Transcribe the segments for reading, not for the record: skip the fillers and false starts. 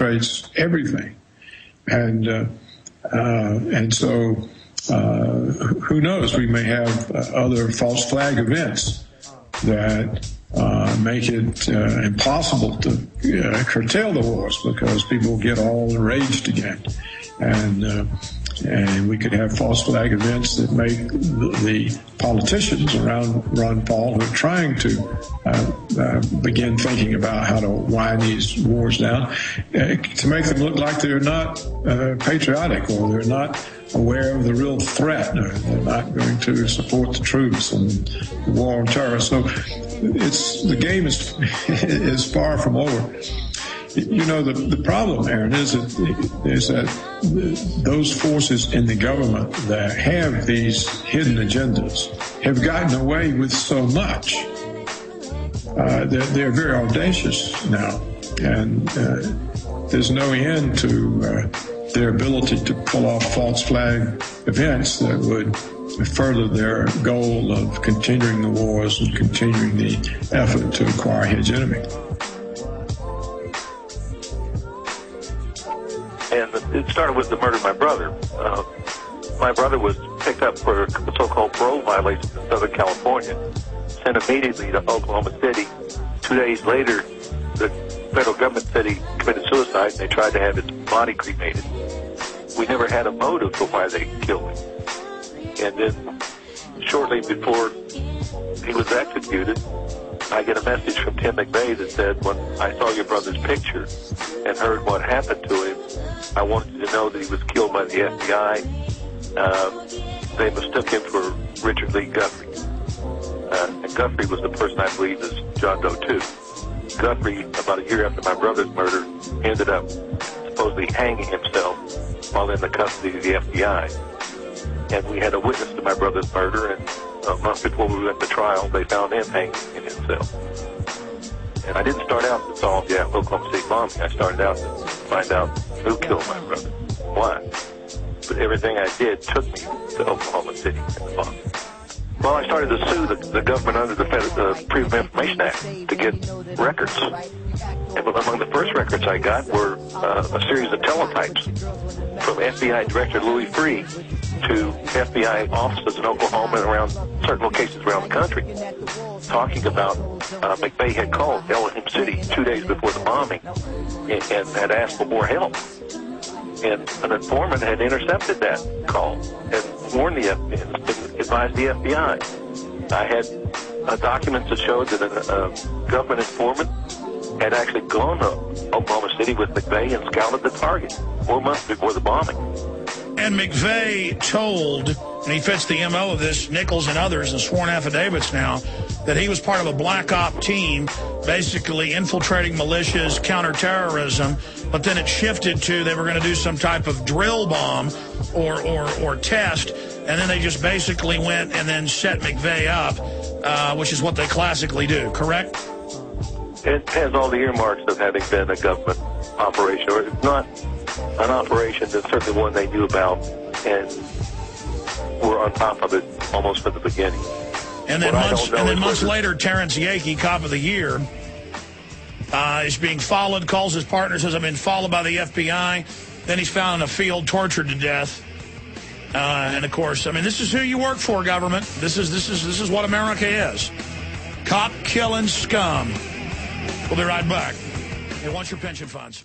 orchestrates everything. And so who knows? We may have other false flag events that make it impossible to curtail the wars, because people get all enraged again. And we could have false flag events that make the politicians around Ron Paul, who are trying to begin thinking about how to wind these wars down, to make them look like they're not patriotic, or they're not aware of the real threat, or they're not going to support the troops and the war on terror. So the game is far from over. You know, the problem, Aaron, is that those forces in the government that have these hidden agendas have gotten away with so much. They're very audacious now, and there's no end to their ability to pull off false flag events that would further their goal of continuing the wars and continuing the effort to acquire hegemony. And it started with the murder of my brother. My brother was picked up for so-called parole violations in Southern California, sent immediately to Oklahoma City. 2 days later, the federal government said he committed suicide, and they tried to have his body cremated. We never had a motive for why they killed him. And then shortly before he was executed, I get a message from Tim McVeigh that said, when I saw your brother's picture and heard what happened to him, I wanted you to know that he was killed by the FBI. They mistook him for Richard Lee Guthrie. And Guthrie was the person I believe is John Doe too. Guthrie, about a year after my brother's murder, ended up supposedly hanging himself while in the custody of the FBI. And we had a witness to my brother's murder, and a month before we went to trial, they found him hanging in his cell. And I didn't start out to solve the Oklahoma City bombing. I started out to find out who killed my brother, why. But everything I did took me to Oklahoma City and the bombing. Well, I started to sue the government under the Freedom of Information Act to get records. And among the first records I got were a series of teletypes from FBI Director Louis Freeh to FBI offices in Oklahoma and around certain locations around the country, talking about McVeigh had called Ellingham City 2 days before the bombing and had asked for more help. And an informant had intercepted that call and warned the FBI, advised the FBI. I had documents that showed that a government informant had actually gone to Oklahoma City with McVeigh and scouted the target 4 months before the bombing. And McVeigh told, and he fits the MO of this, Nichols and others, in sworn affidavits now, that he was part of a black op team, basically infiltrating militias, counterterrorism, but then it shifted to they were going to do some type of drill bomb or test, and then they just basically went and then set McVeigh up, which is what they classically do, correct? It has all the earmarks of having been a government operation, or it's not an operation, that's certainly one they knew about and were on top of it almost from the beginning. And then months later, Terrence Yakey, Cop of the Year, is being followed, calls his partner, says, I've been followed by the FBI. Then he's found in a field, tortured to death. And, of course, I mean, this is who you work for, government. This is what America is. Cop-killing scum. We'll be right back. Hey, what's your pension funds?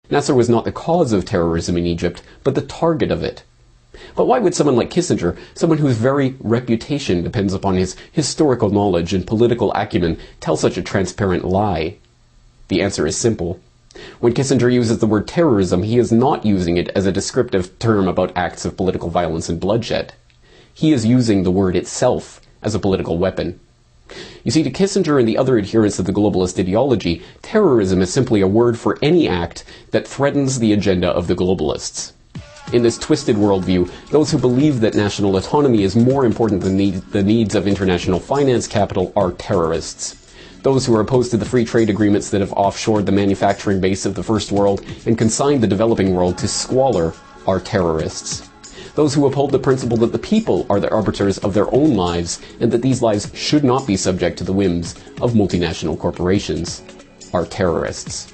Nasser was not the cause of terrorism in Egypt, but the target of it. But why would someone like Kissinger, someone whose very reputation depends upon his historical knowledge and political acumen, tell such a transparent lie? The answer is simple. When Kissinger uses the word terrorism, he is not using it as a descriptive term about acts of political violence and bloodshed. He is using the word itself as a political weapon. You see, to Kissinger and the other adherents of the globalist ideology, terrorism is simply a word for any act that threatens the agenda of the globalists. In this twisted worldview, those who believe that national autonomy is more important than the needs of international finance capital are terrorists. Those who are opposed to the free trade agreements that have offshored the manufacturing base of the first world and consigned the developing world to squalor are terrorists. Those who uphold the principle that the people are the arbiters of their own lives and that these lives should not be subject to the whims of multinational corporations are terrorists.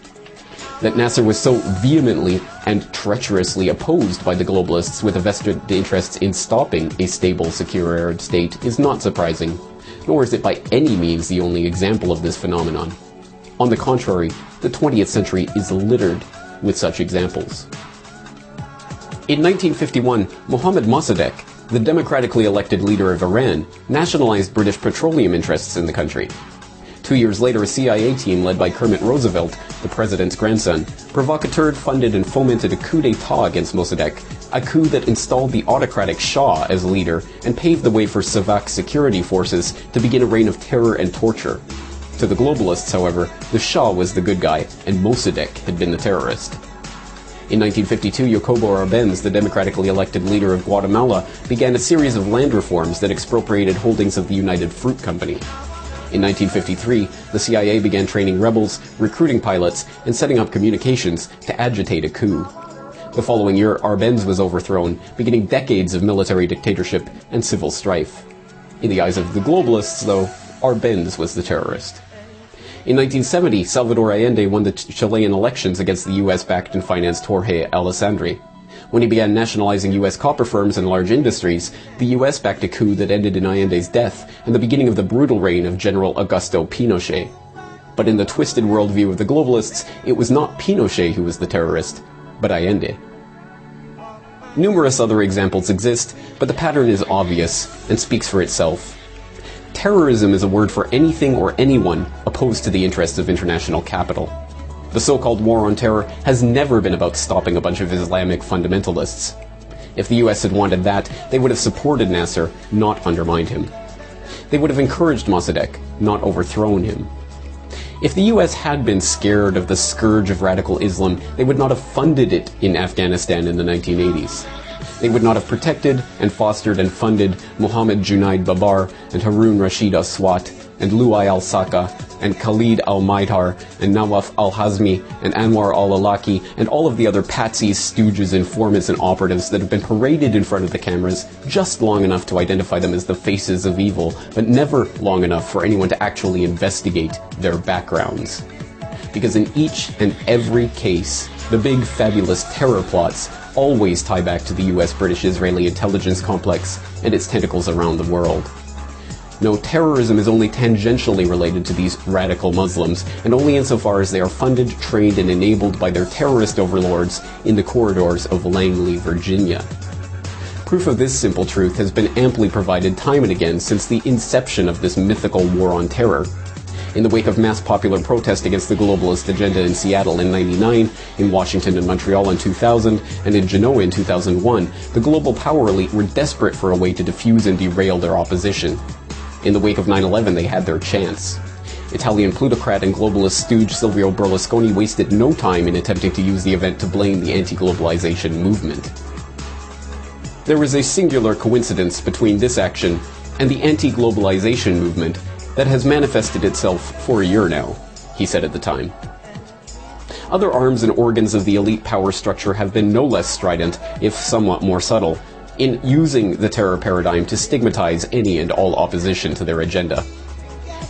That Nasser was so vehemently and treacherously opposed by the globalists with a vested interest in stopping a stable, secure Arab state is not surprising, nor is it by any means the only example of this phenomenon. On the contrary, the 20th century is littered with such examples. In 1951, Mohammad Mossadegh, the democratically elected leader of Iran, nationalized British petroleum interests in the country. 2 years later, a CIA team led by Kermit Roosevelt, the president's grandson, provocateured, funded, and fomented a coup d'etat against Mossadegh, a coup that installed the autocratic Shah as leader and paved the way for Savak security forces to begin a reign of terror and torture. To the globalists, however, the Shah was the good guy, and Mossadegh had been the terrorist. In 1952, Jacobo Arbenz, the democratically elected leader of Guatemala, began a series of land reforms that expropriated holdings of the United Fruit Company. In 1953, the CIA began training rebels, recruiting pilots, and setting up communications to agitate a coup. The following year, Arbenz was overthrown, beginning decades of military dictatorship and civil strife. In the eyes of the globalists, though, Arbenz was the terrorist. In 1970, Salvador Allende won the Chilean elections against the US-backed and financed Jorge Alessandri. When he began nationalizing U.S. copper firms and large industries, the U.S. backed a coup that ended in Allende's death and the beginning of the brutal reign of General Augusto Pinochet. But in the twisted worldview of the globalists, it was not Pinochet who was the terrorist, but Allende. Numerous other examples exist, but the pattern is obvious and speaks for itself. Terrorism is a word for anything or anyone opposed to the interests of international capital. The so-called war on terror has never been about stopping a bunch of Islamic fundamentalists. If the US had wanted that, they would have supported Nasser, not undermined him. They would have encouraged Mossadegh, not overthrown him. If the US had been scared of the scourge of radical Islam, they would not have funded it in Afghanistan in the 1980s. They would not have protected and fostered and funded Mohammed Junaid Babar and Harun Rashid al-Swat and Luay al-Saka and Khalid al-Maidar and Nawaf al-Hazmi and Anwar al-Awlaki and all of the other patsies, stooges, informants, and operatives that have been paraded in front of the cameras just long enough to identify them as the faces of evil, but never long enough for anyone to actually investigate their backgrounds. Because in each and every case, the big, fabulous terror plots always tie back to the US-British-Israeli intelligence complex and its tentacles around the world. No, terrorism is only tangentially related to these radical Muslims, and only insofar as they are funded, trained, and enabled by their terrorist overlords in the corridors of Langley, Virginia. Proof of this simple truth has been amply provided time and again since the inception of this mythical war on terror. In the wake of mass popular protest against the globalist agenda in Seattle in '99, in Washington and Montreal in 2000, and in Genoa in 2001, the global power elite were desperate for a way to defuse and derail their opposition. In the wake of 9/11, they had their chance. Italian plutocrat and globalist stooge Silvio Berlusconi wasted no time in attempting to use the event to blame the anti-globalization movement. There is a singular coincidence between this action and the anti-globalization movement that has manifested itself for a year now, he said at the time. Other arms and organs of the elite power structure have been no less strident, if somewhat more subtle, in using the terror paradigm to stigmatize any and all opposition to their agenda.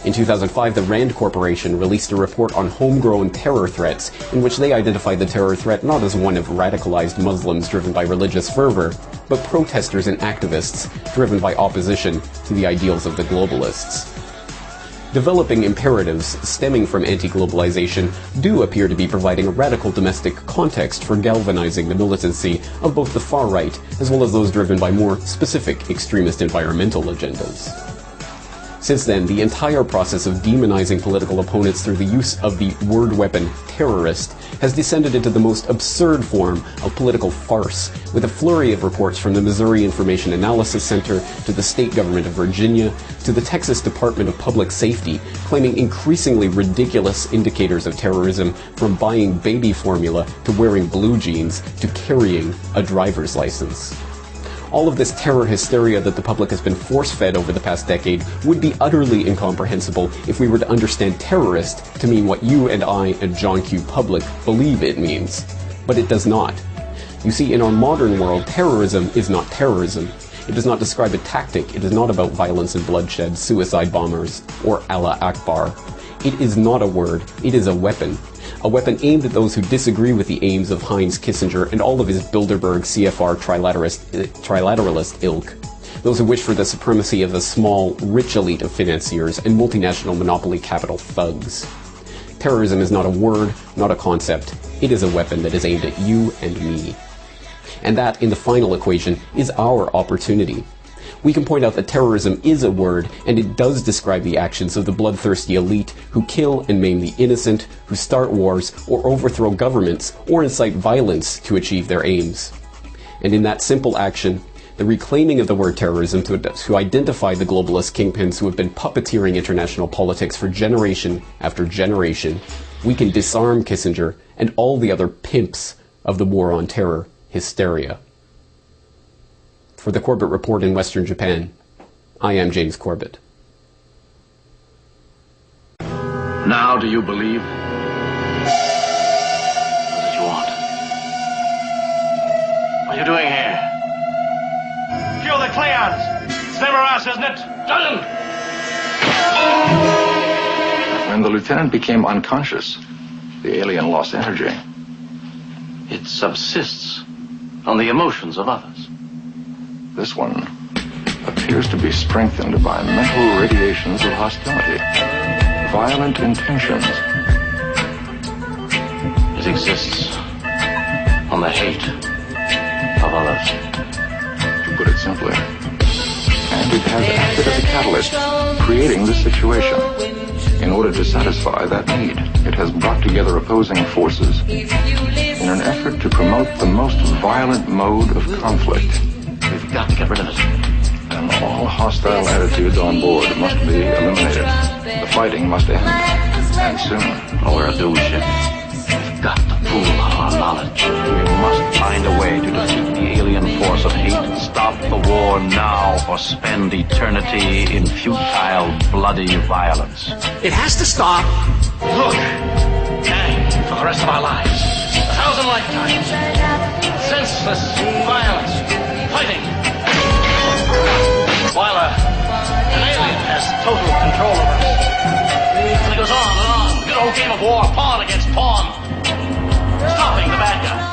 In 2005, the Rand Corporation released a report on homegrown terror threats, in which they identified the terror threat not as one of radicalized Muslims driven by religious fervor, but protesters and activists driven by opposition to the ideals of the globalists. developing imperatives stemming from anti-globalization do appear to be providing a radical domestic context for galvanizing the militancy of both the far right as well as those driven by more specific extremist environmental agendas. Since then, the entire process of demonizing political opponents through the use of the word weapon terrorist has descended into the most absurd form of political farce, with a flurry of reports from the Missouri Information Analysis Center to the state government of Virginia to the Texas Department of Public Safety claiming increasingly ridiculous indicators of terrorism, from buying baby formula to wearing blue jeans to carrying a driver's license. All of this terror hysteria that the public has been force-fed over the past decade would be utterly incomprehensible if we were to understand terrorist to mean what you and I and John Q. Public believe it means. But it does not. You see, in our modern world, terrorism is not terrorism. It does not describe a tactic. It is not about violence and bloodshed, suicide bombers, or Allah Akbar. It is not a word. It is a weapon. A weapon aimed at those who disagree with the aims of Heinz Kissinger and all of his Bilderberg CFR trilateralist ilk. Those who wish for the supremacy of a small, rich elite of financiers and multinational monopoly capital thugs. Terrorism is not a word, not a concept. It is a weapon that is aimed at you and me. And that, in the final equation, is our opportunity. We can point out that terrorism is a word, and it does describe the actions of the bloodthirsty elite who kill and maim the innocent, who start wars or overthrow governments or incite violence to achieve their aims. And in that simple action, the reclaiming of the word terrorism to identify the globalist kingpins who have been puppeteering international politics for generation after generation, we can disarm Kissinger and all the other pimps of the war on terror hysteria. For the Corbett Report in Western Japan, I am James Corbett. Now do you believe? What did you want? What are you doing here? Kill the Klingons! It's never us, isn't it? Done! When the lieutenant became unconscious, the alien lost energy. It subsists on the emotions of others. This one appears to be strengthened by mental radiations of hostility, violent intentions. It exists on the hate of others. To put it simply. And it has acted as a catalyst, creating this situation. In order to satisfy that need, it has brought together opposing forces in an effort to promote the most violent mode of conflict. We've got to get rid of it. And all hostile attitudes on board must be eliminated. The fighting must end, and soon. Or we're a doomed ship. We've got to pool our knowledge. We must find a way to defeat the alien force of hate, stop the war now, or spend eternity in futile, bloody violence. It has to stop. Look, gang, for the rest of our lives. 1,000 lifetimes. Senseless violence. Fighting. While an alien has total control over us. And it goes on and on. Good old game of war, pawn against pawn. Stopping the bad guy.